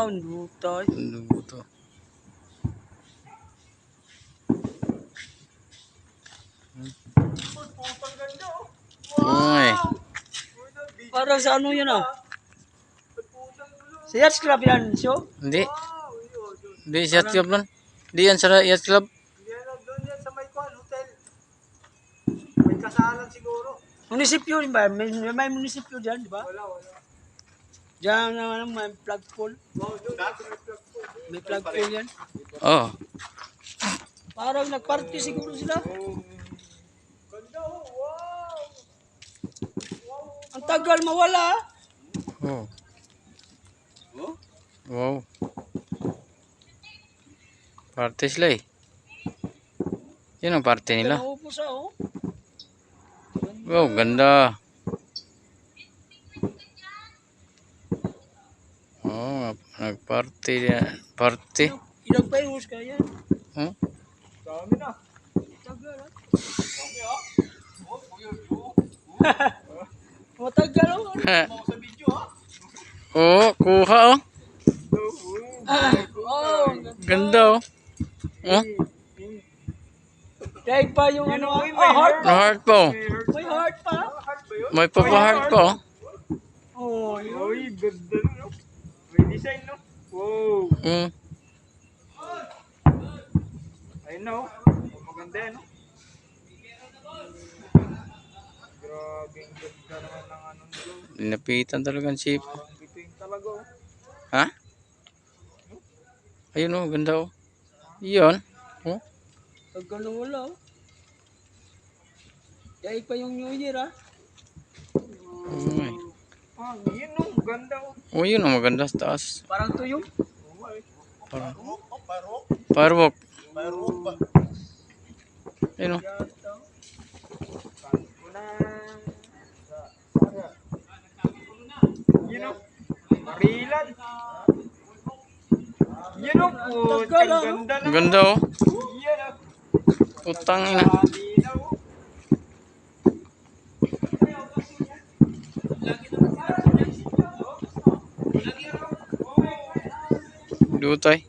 Wow, buto. Buto. Uy. Parang sa ano yun ah? Sa Yachts Club yan, show? Hindi. Hindi yacht club nun. Hindi yan sa yacht club. Doon yan sa may hotel. May kasalan siguro. Munisipyo rin ba? May munisipyo dyan, di ba? Wala. Diyan ano, may flagpole. Wow, doon sa may flagpole. May flagpole yan. Oh. Parang nagparty siguro sila. Ganda oh, wow! Ang tagal mawala. Oh. Wow. Party sila eh. Yun ang party nila. Naupo sa oh. Wow, ganda. Oh, nagparty yan. Party. Ilang payos ka yan. Oh. Dami na. Tagal ah. Dami ah. Oh, kuya, Matagal oh. ako sa video ah. Oh, kuha oh. Oh, Ganda oh. Oh, daig pa yung ano ah. may Oh, heart. no heart po. May heart pa. Heart ba yun? May papa-heart po. Oh, yun. Uy, ganda no. May design no. Wow. Mm. Ayun na oh. Maganda yan no. Grabe, ang ganda naman ng ano nito. Dinapitan talagang ship. Parang bituin talaga oh. Ha? Ayun oh, ganda oh. Yun. Oh. Tagal na wala oh. Daig pa yung New Year ah. Uy. Ah, yun no. Ganda oh. Oh, yun oh, maganda sa taas. Parang tuyong. Parang firework. Ayun oh. Yun o. Marilan. Yun o po. Tagal, ah. Ganda na. Ganda oh. Yan o. Utang ina. Malinaw o. Dutay.